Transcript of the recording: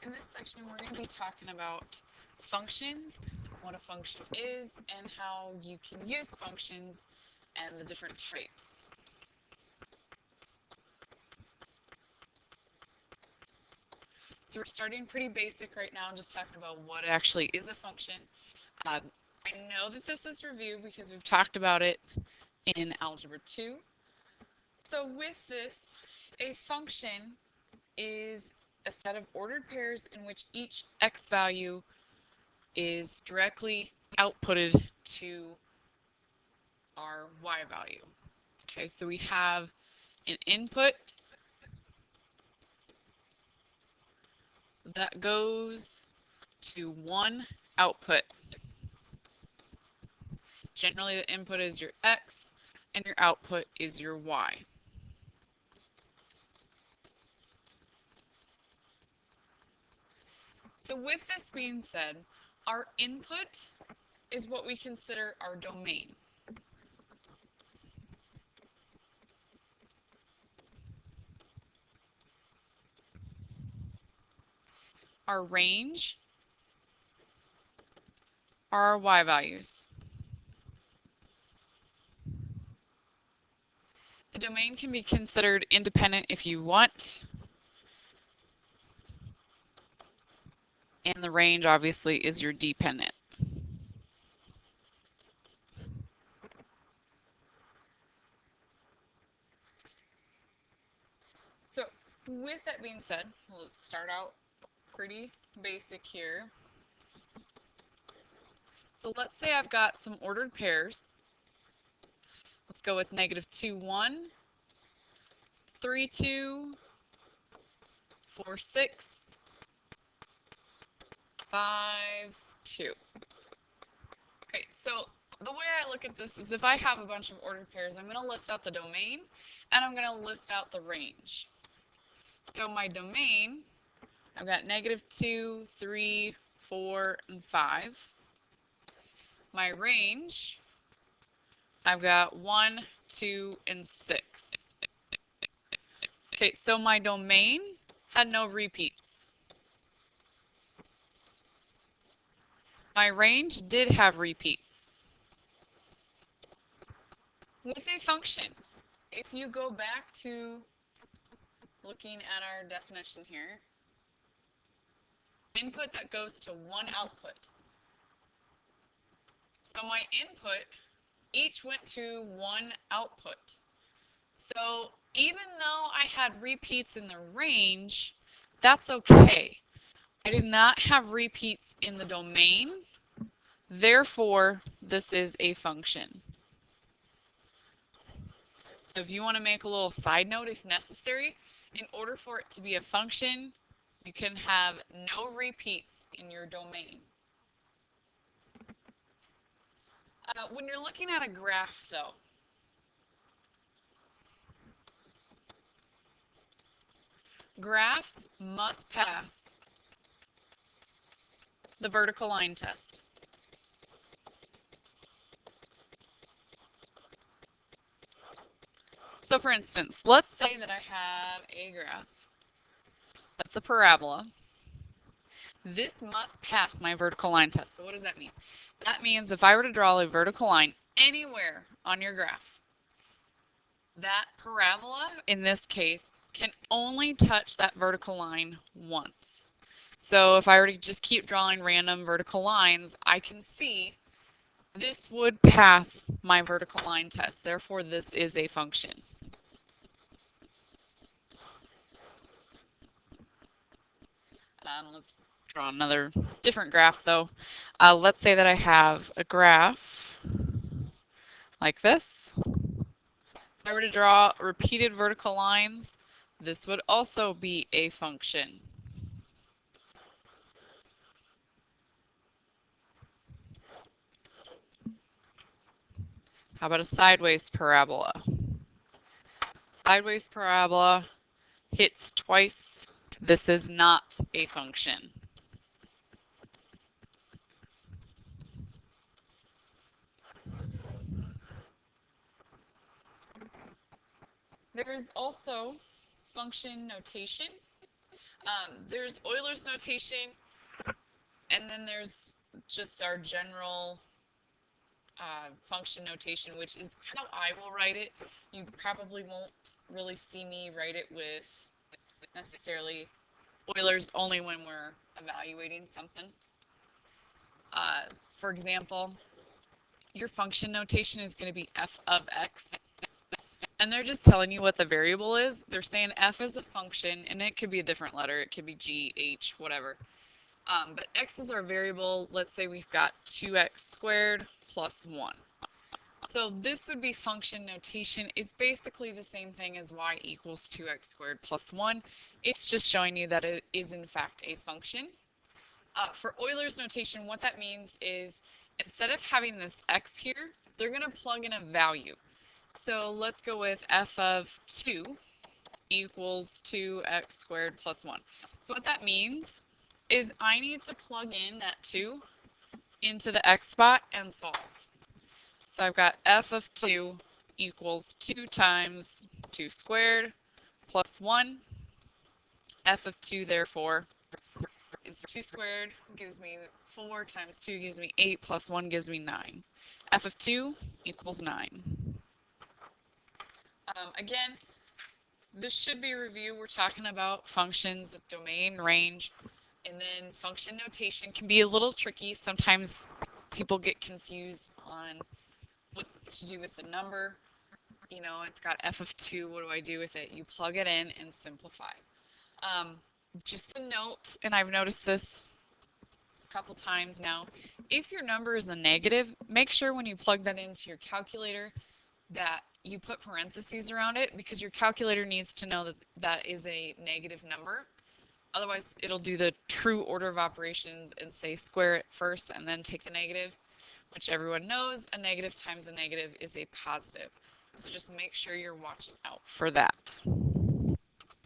In this section, we're going to be talking about functions, what a function is, and how you can use functions and the different types. So we're starting pretty basic right now, just talking about what actually is a function. I know that this is review because we've talked about it in Algebra 2. So with this, a function is a set of ordered pairs in which each x value is directly outputted to our y value. Okay, so we have an input that goes to one output. Generally, the input is your x and your output is your y. So with this being said, our input is what we consider our domain. Our range are our y values. The domain can be considered independent if you want, and the range obviously is your dependent. So with that being said, let's start out pretty basic here. So let's say I've got some ordered pairs. Let's go with -2, 1, 3, 2, 4, 6, 5, 2. Okay, so the way I look at this is if I have a bunch of ordered pairs, I'm going to list out the domain and I'm going to list out the range. So my domain, I've got -2, 3, 4, and 5. My range, I've got 1, 2, and 6. Okay, so my domain had no repeats. My range did have repeats. With a function, if you go back to looking at our definition here, input that goes to one output. So my input each went to one output. So even though I had repeats in the range, that's okay. I did not have repeats in the domain, therefore this is a function. So if you want to make a little side note if necessary, in order for it to be a function, you can have no repeats in your domain. When you're looking at a graph though, graphs must pass the vertical line test. So for instance, let's say that I have a graph that's a parabola. This must pass my vertical line test. So what does that mean? That means if I were to draw a vertical line anywhere on your graph, that parabola, in this case, can only touch that vertical line once. So if I were to just keep drawing random vertical lines, I can see this would pass my vertical line test. Therefore, this is a function. Let's draw another different graph though. Let's say that I have a graph like this. If I were to draw repeated vertical lines, this would also be a function. How about a sideways parabola? Sideways parabola hits twice. This is not a function. There is also function notation. There's Euler's notation, and then there's just our general function notation, which is how I will write it. You probably won't really see me write it with necessarily Euler's only when we're evaluating something. For example, your function notation is going to be f of x. And they're just telling you what the variable is. They're saying f is a function, and it could be a different letter. It could be g, h, whatever. But x is our variable. Let's say we've got 2x squared plus 1. So this would be function notation. It's basically the same thing as y equals 2x squared plus 1. It's just showing you that it is in fact a function. For Euler's notation, what that means is instead of having this x here, they're going to plug in a value. So let's go with f of 2 equals 2x squared plus 1. So what that means is I need to plug in that 2 into the x spot and solve. So I've got f of 2 equals 2 times 2 squared plus 1. F of 2, therefore, is 2 squared, gives me 4 times 2 gives me 8 plus 1 gives me 9. F of 2 equals 9. Again, this should be a review. We're talking about functions, domain, range, and then function notation can be a little tricky. Sometimes people get confused on what to do with the number. You know, it's got f of 2. What do I do with it? You plug it in and simplify. Just a note, and I've noticed this a couple times now, if your number is a negative, make sure when you plug that into your calculator that you put parentheses around it, because your calculator needs to know that that is a negative number. Otherwise, it'll do the true order of operations and say square it first and then take the negative, which everyone knows a negative times a negative is a positive. So just make sure you're watching out for that.